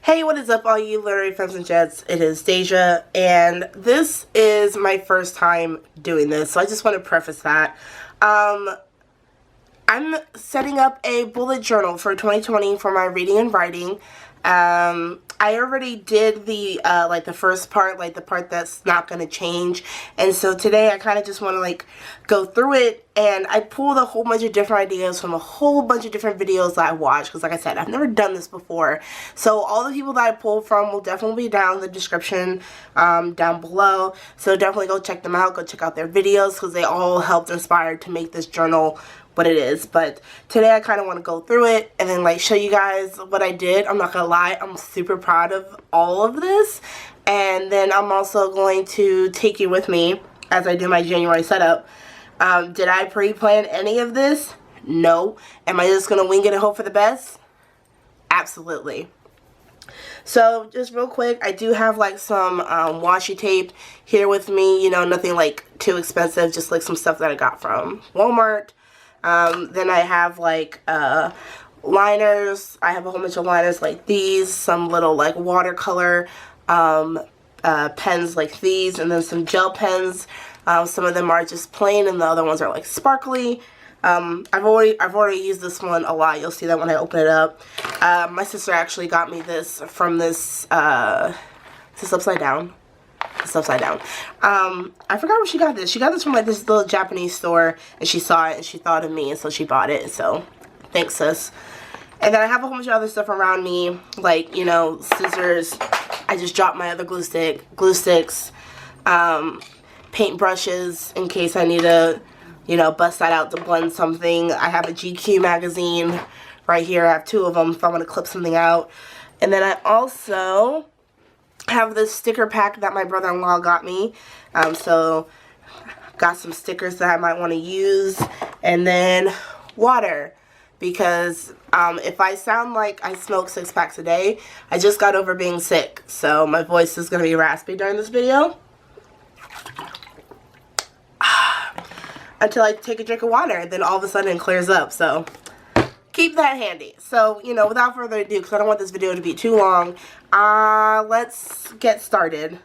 Hey, what is up all you literary femmes and jets? It is Deja, and this is my first time doing this, so I just want to preface that. I'm setting up a bullet journal for 2020 for my reading and writing. I already did the, the first part, the part that's not going to change. And so today I kind of just want to, go through it. And I pulled a whole bunch of different ideas from a whole bunch of different videos that I watched. Because like I said, I've never done this before. So all the people that I pulled from will definitely be down in the description down below. So definitely go check them out. Go check out their videos because they all helped inspire to make this journal what it is. But today I kind of want to go through it and then show you guys what I did. I'm not gonna lie, I'm super proud of all of this, and then I'm also going to take you with me as I do my January setup. Did I pre-plan any of this? No. Am I just gonna wing it and hope for the best? Absolutely. So just real quick, I do have some washi tape here with me, you know, nothing too expensive, just some stuff that I got from Walmart. Then I have liners. I have a whole bunch of liners like these, some little watercolor pens like these, and then some gel pens. Some of them are just plain and the other ones are sparkly. I've already used this one a lot. You'll see that when I open it up. My sister actually got me this from this, is this upside down? It's upside down. I forgot where she got this. She got this from this little Japanese store, and she saw it and she thought of me, and so she bought it. So thanks, sis. And then I have a whole bunch of other stuff around me, you know, scissors. I just dropped my other glue sticks, paint brushes in case I need to, you know, bust that out to blend something. I have a GQ magazine right here. I have two of them if I want to clip something out. And then I also have this sticker pack that my brother-in-law got me. So got some stickers that I might want to use, and then water, because if I sound like I smoke 6 packs a day, I just got over being sick, so my voice is going to be raspy during this video until I take a drink of water, and then all of a sudden it clears up. So keep that handy. So, you know, without further ado, because I don't want this video to be too long, let's get started.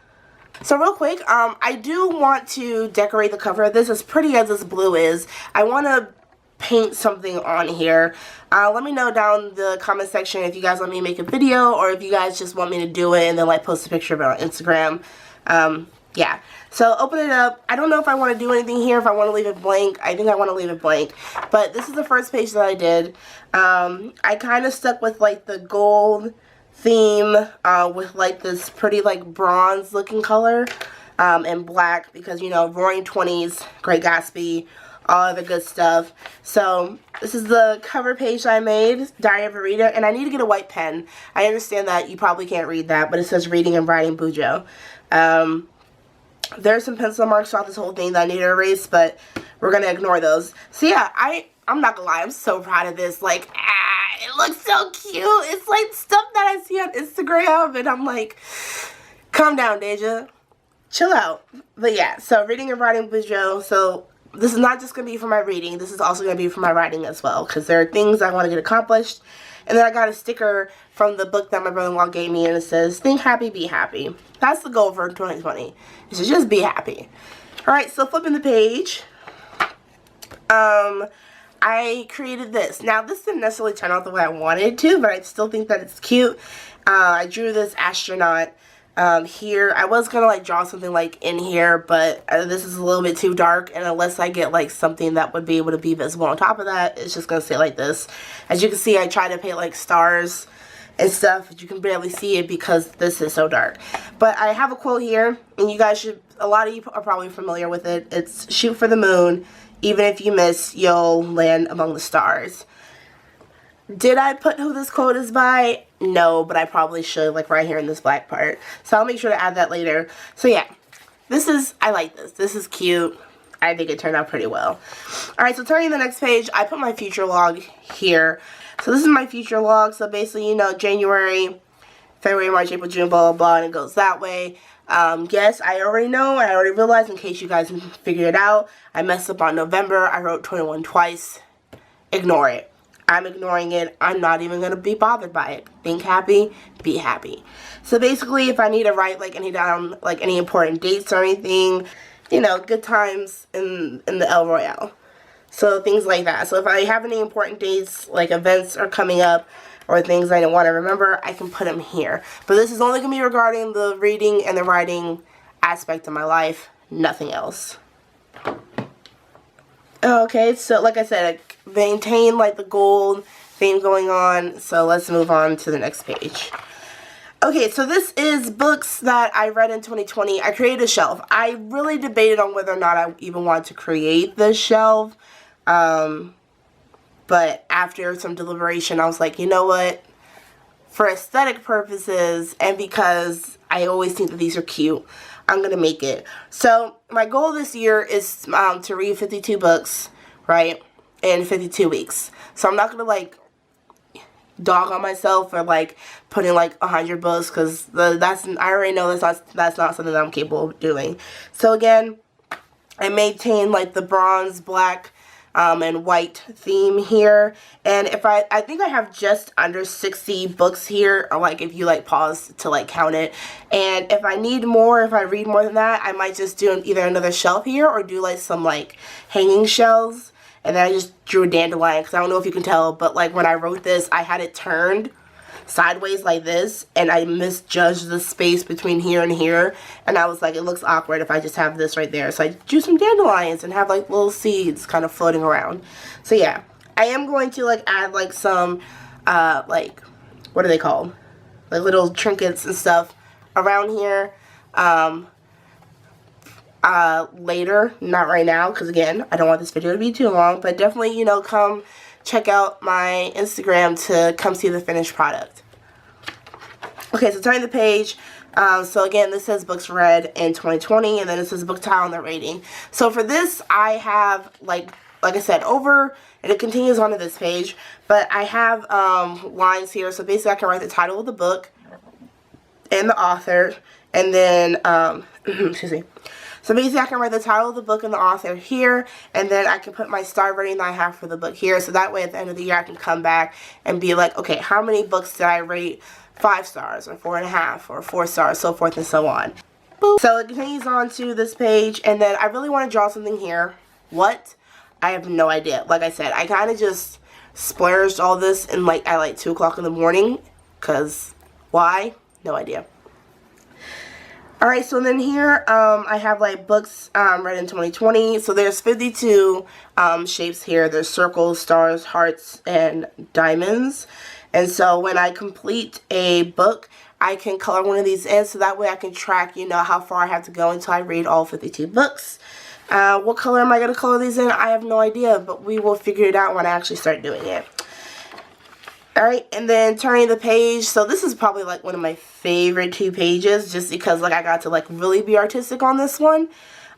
So real quick, I do want to decorate the cover of this. As pretty as this blue is, I want to paint something on here. Let me know down in the comment section if you guys want me to make a video, or if you guys just want me to do it and then post a picture of it on Instagram. Yeah, so open it up. I don't know if I want to do anything here, if I want to leave it blank. I think I want to leave it blank, but this is the first page that I did. I kind of stuck with the gold theme with this pretty bronze looking color, and black, because, you know, Roaring 20s, Great Gatsby, all the good stuff. So this is the cover page I made, Diaryofareader, and I need to get a white pen. I understand that you probably can't read that, but it says Reading and Writing Bujo. There's some pencil marks throughout this whole thing that I need to erase, but we're going to ignore those. So yeah, I'm not going to lie, I'm so proud of this. It looks so cute. It's stuff that I see on Instagram, and I'm calm down, Deja. Chill out. But yeah, so Reading and Writing Bujo. So this is not just going to be for my reading. This is also going to be for my writing as well, because there are things I want to get accomplished. And then I got a sticker from the book that my brother-in-law gave me, and it says, think happy, be happy. That's the goal for 2020, is to just be happy. Alright, so flipping the page, I created this. Now, this didn't necessarily turn out the way I wanted it to, but I still think that it's cute. I drew this astronaut here. I was going to draw something in here, but this is a little bit too dark, and unless I get something that would be able to be visible on top of that, it's just going to stay like this. As you can see, I try to paint stars and stuff, but you can barely see it because this is so dark. But I have a quote here, and you guys should, a lot of you are probably familiar with it. It's, shoot for the moon, even if you miss, you'll land among the stars. Did I put who this quote is by? No, but I probably should, right here in this black part. So I'll make sure to add that later. So yeah, I like this. This is cute. I think it turned out pretty well. Alright, so turning to the next page, I put my future log here. So this is my future log. So basically, you know, January, February, March, April, June, blah, blah, blah, and it goes that way. Yes, I already know, I already realized, in case you guys figured it out, I messed up on November. I wrote 21 twice. Ignore it. I'm ignoring it. I'm not even going to be bothered by it. Think happy, be happy. So basically, if I need to write like any important dates or anything, you know, good times in the El Royale. So things like that. So if I have any important dates, like events are coming up or things I don't want to remember, I can put them here. But this is only going to be regarding the reading and the writing aspect of my life, nothing else. Okay, so like I said, I maintain like the gold theme going on. So let's move on to the next page. Okay, so this is books that I read in 2020. I created a shelf. I really debated on whether or not I even wanted to create this shelf. But after some deliberation, I was like, you know what? For aesthetic purposes and because I always think that these are cute, I'm going to make it. So my goal this year is to read 52 books, right, in 52 weeks. So I'm not going to like dog on myself for like putting like 100 books because I already know that's not something that I'm capable of doing. So again, I maintain like the bronze, black, and white theme here, and if I think I have just under 60 books here, or like if you like pause to like count it, and if I need more, if I read more than that, I might just do either another shelf here or do like some like hanging shelves. And then I just drew a dandelion because I don't know if you can tell, but like when I wrote this, I had it turned sideways like this, and I misjudged the space between here and here, and I was like, it looks awkward if I just have this right there. So I drew some dandelions and have like little seeds kind of floating around. So yeah, I am going to like add like some like, what are they called, like little trinkets and stuff around here later, not right now, because again, I don't want this video to be too long, but definitely, you know, come check out my Instagram to come see the finished product. Okay, so turning the page. So again, this says books read in 2020, and then it says book title and the rating. So for this, I have like I said, over, and it continues on to this page, but I have lines here. So basically, I can write the title of the book and the author, and then excuse me. So basically, I can write the title of the book and the author here, and then I can put my star rating that I have for the book here. So that way, at the end of the year, I can come back and be like, okay, how many books did I rate 5 stars, or 4.5, or 4 stars, so forth and so on. Boop. So it continues on to this page, and then I really want to draw something here. What? I have no idea. Like I said, I kind of just splurged all this in at like 2 o'clock in the morning, because why? No idea. Alright, so then here I have like books read in 2020. So there's 52 shapes here. There's circles, stars, hearts, and diamonds. And so when I complete a book, I can color one of these in, so that way I can track, you know, how far I have to go until I read all 52 books. What color am I going to color these in? I have no idea, but we will figure it out when I actually start doing it. Alright, and then turning the page. So this is probably like one of my favorite 2 pages, just because like I got to like really be artistic on this one.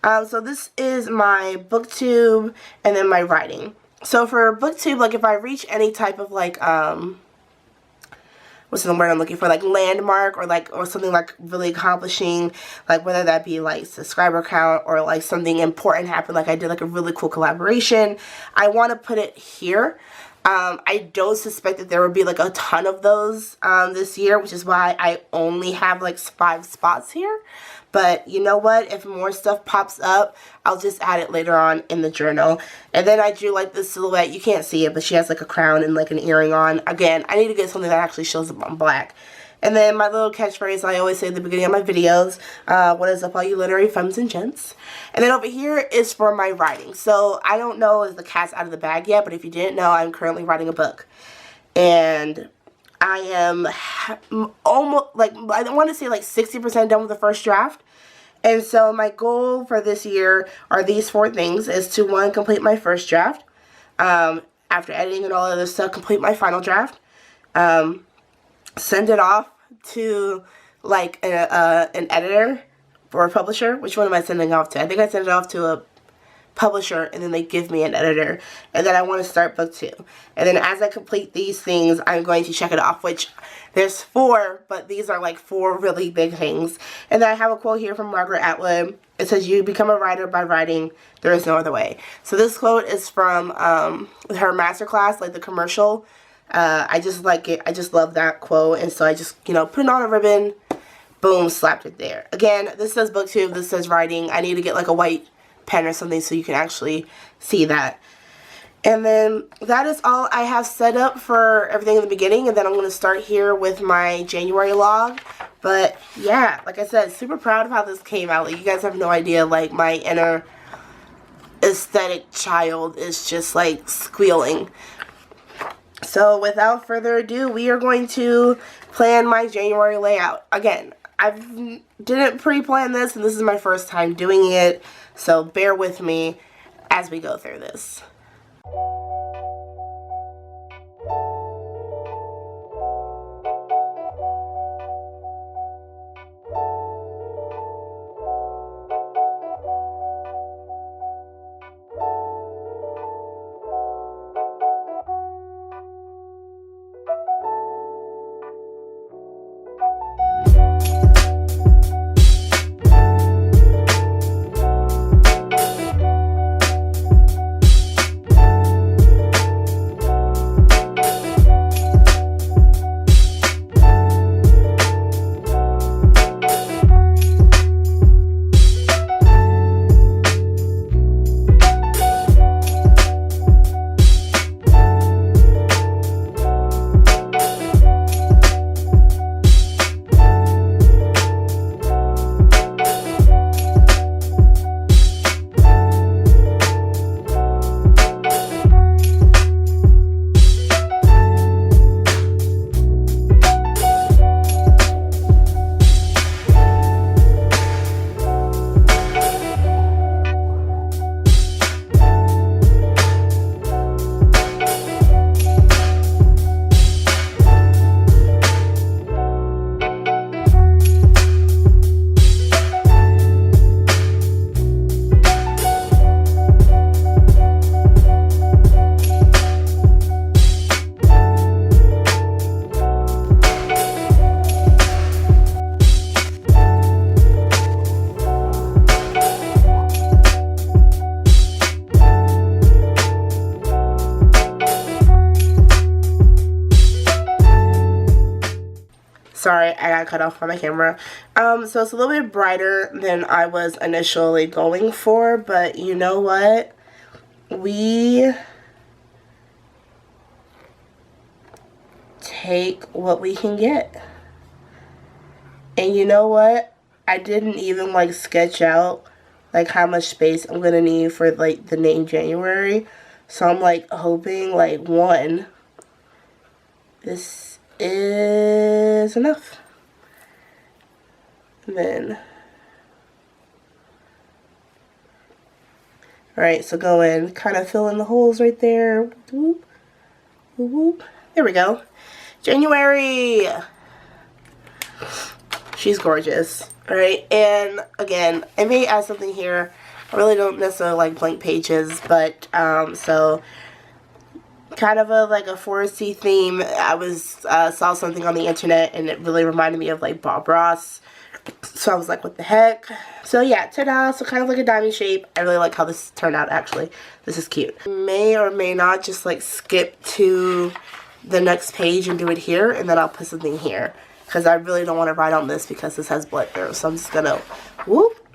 So this is my booktube and then my writing. So for booktube, like if I reach any type of like what's the word I'm looking for, like landmark, or something like really accomplishing, like whether that be like subscriber count or like something important happened, like I did like a really cool collaboration, I want to put it here. I don't suspect that there will be like a ton of those this year, which is why I only have like 5 spots here. But you know what? If more stuff pops up, I'll just add it later on in the journal. And then I drew like this silhouette. You can't see it, but she has like a crown and like an earring on. Again, I need to get something that actually shows up on black. And then my little catchphrase I always say at the beginning of my videos, what is up all you literary femmes and gents. And then over here is for my writing. So I don't know if the cat's out of the bag yet, but if you didn't know, I'm currently writing a book. And I am almost, like, I want to say like 60% done with the first draft. And so my goal for this year are these 4 things, is to 1, complete my first draft. After editing and all of this stuff, complete my final draft. Send it off to like an editor or a publisher. Which one am I sending off to? I think I sent it off to a publisher, and then they give me an editor, and then I want to start book 2. And then as I complete these things, I'm going to check it off, which there's 4, but these are like 4 really big things. And then I have a quote here from Margaret Atwood. It says, "You become a writer by writing. There is no other way." So this quote is from her masterclass, like the commercial. I just like it. I just love that quote, and so I just, you know, put it on a ribbon, boom, slapped it there. Again, this says book 2, this says writing. I need to get like a white pen or something so you can actually see that. And then that is all I have set up for everything in the beginning, and then I'm going to start here with my January log. But yeah, like I said, super proud of how this came out. Like, you guys have no idea, like, my inner aesthetic child is just like squealing. So without further ado, we are going to plan my January layout. Again, I didn't pre-plan this, and this is my first time doing it, so bear with me as we go through this. Sorry, I got cut off by my camera. So it's a little bit brighter than I was initially going for, but you know what? We take what we can get. And you know what? I didn't even like sketch out like how much space I'm gonna need for like the name January. So I'm like hoping like one, this is enough. And then, alright, so go in, kind of fill in the holes right there. Whoop, whoop, whoop. There we go. January! She's gorgeous. Alright, and again, I may add something here. I really don't necessarily like blank pages, but, so kind of like a foresty theme. I saw something on the internet and it really reminded me of like Bob Ross, so I was like, what the heck. So yeah, ta-da. So kind of like a diamond shape. I really like how this turned out, actually. This is cute. May or may not just like skip to the next page and do it here, and then I'll put something here because I really don't want to write on this because this has blood through, so I'm just gonna whoop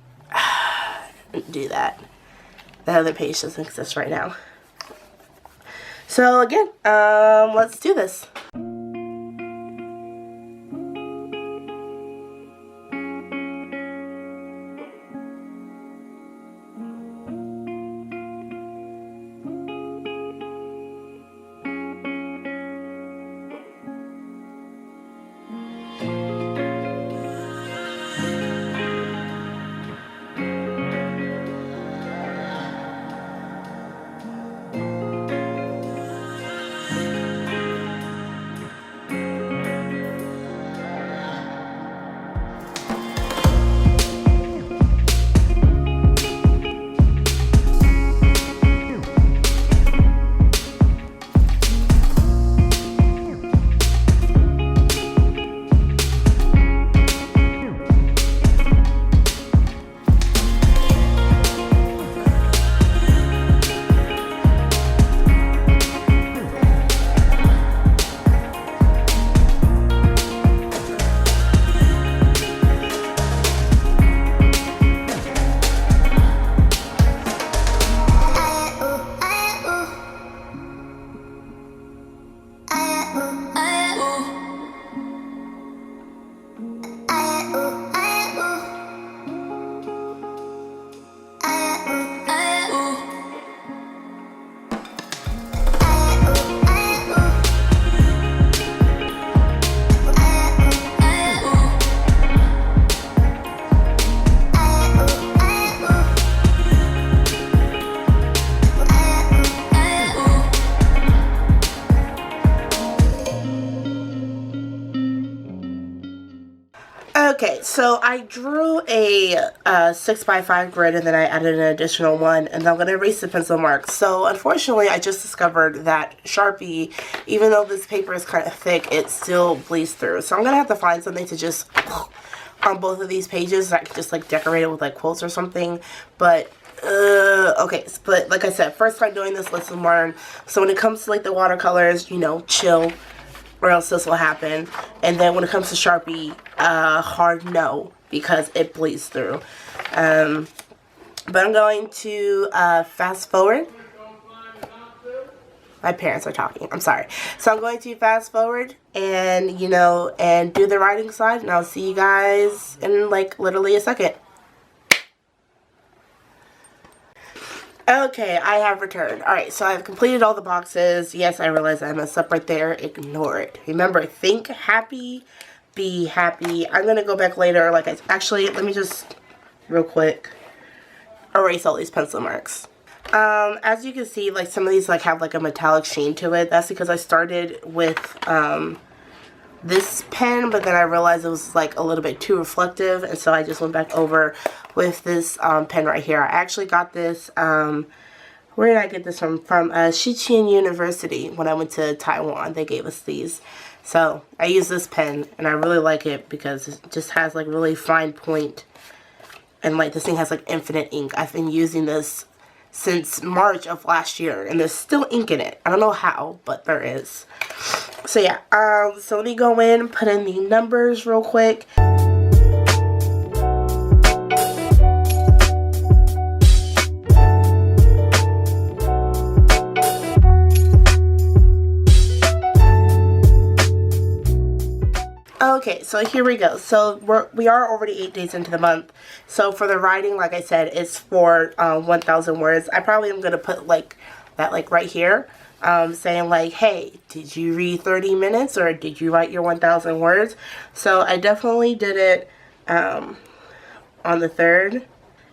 do that. The other page doesn't exist right now. So again, let's do this. Okay, so I drew a 6x5 grid and then I added an additional one, and I'm going to erase the pencil marks. So unfortunately, I just discovered that Sharpie, even though this paper is kind of thick, it still bleeds through. So I'm going to have to find something to just, on both of these pages, I could just like decorate it with like quotes or something. But, okay, but like I said, first time doing this, lesson learned. So when it comes to like the watercolors, you know, chill, or else this will happen. And then when it comes to Sharpie, hard no, because it bleeds through. But I'm going to fast forward. My parents are talking, I'm sorry. So I'm going to fast forward and, you know, and do the writing side, and I'll see you guys in like literally a second. Okay, I have returned. Alright, so I've completed all the boxes. Yes, I realize I messed up right there. Ignore it. Remember, think happy, be happy. I'm going to go back later. Like, actually, let me just, real quick, erase all these pencil marks. As you can see, like, some of these, like, have, like, a metallic sheen to it. That's because I started with, this pen, but then I realized it was like a little bit too reflective, and so I just went back over with this pen right here. I actually got this, where did I get this from? From Xiqin University. When I went to Taiwan, they gave us these. So I use this pen, and I really like it because it just has like really fine point, and like this thing has like infinite ink. I've been using this since March of last year, and there's still ink in it. I don't know how, but there is. So yeah, so let me go in, put in the numbers real quick. Okay, so here we go. So we are already 8 days into the month. So for the writing, like I said, it's for 1,000 words. I probably am going to put like that like right here. Saying like, hey, did you read 30 minutes or did you write your 1,000 words? So I definitely did it on the 3rd.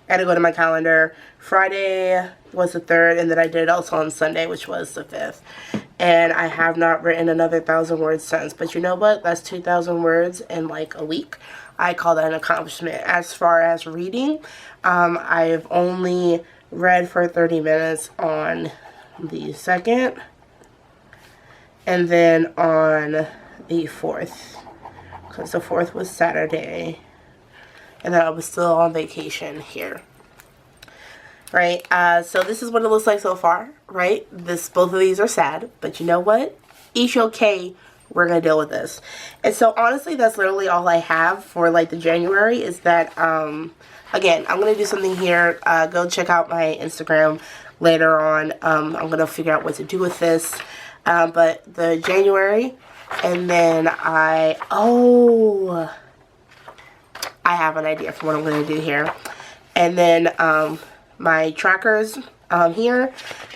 I had to go to my calendar. Friday was the 3rd, and then I did it also on Sunday, which was the 5th. And I have not written another 1,000 words since. But you know what? That's 2,000 words in like a week. I call that an accomplishment. As far as reading, I've only read for 30 minutes on the 2nd, and then on the 4th, because the 4th was Saturday, and then I was still on vacation here, right? So this is what it looks like so far, right? Both of these are sad, but you know what? Each okay, we're gonna deal with this. And so honestly, that's literally all I have for like the January, is that again, I'm gonna do something here. Go check out my Instagram later on. I'm gonna figure out what to do with this, but the January, and then I have an idea for what I'm gonna do here, and then my trackers here,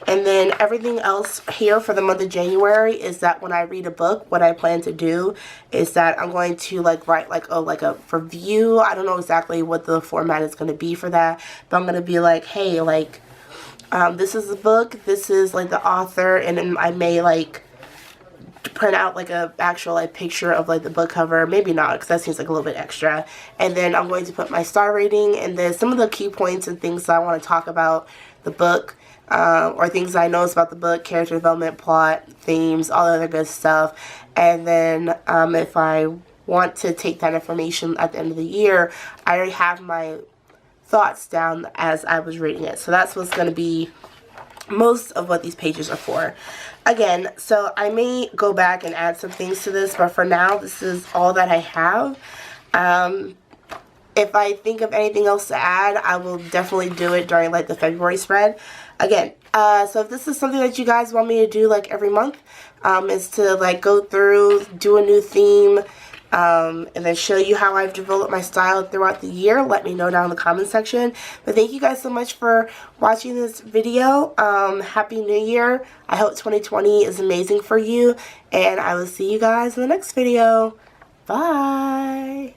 and then everything else here for the month of January is that when I read a book, what I plan to do is that I'm going to like write like a review. I don't know exactly what the format is going to be for that, but I'm going to be like, hey, like this is the book, this is like the author, and then I may like print out like a actual like picture of like the book cover, maybe not, because that seems like a little bit extra, and then I'm going to put my star rating, and then some of the key points and things that I want to talk about the book, or things I know about the book, character development, plot, themes, all other good stuff. And then if I want to take that information at the end of the year, I already have my thoughts down as I was reading it. So that's what's going to be most of what these pages are for. Again, so I may go back and add some things to this, but for now, this is all that I have. If I think of anything else to add, I will definitely do it during like the February spread. Again, so if this is something that you guys want me to do like every month, is to like go through, do a new theme, and then show you how I've developed my style throughout the year, let me know down in the comment section. But thank you guys so much for watching this video. Happy New Year. I hope 2020 is amazing for you, and I will see you guys in the next video. Bye.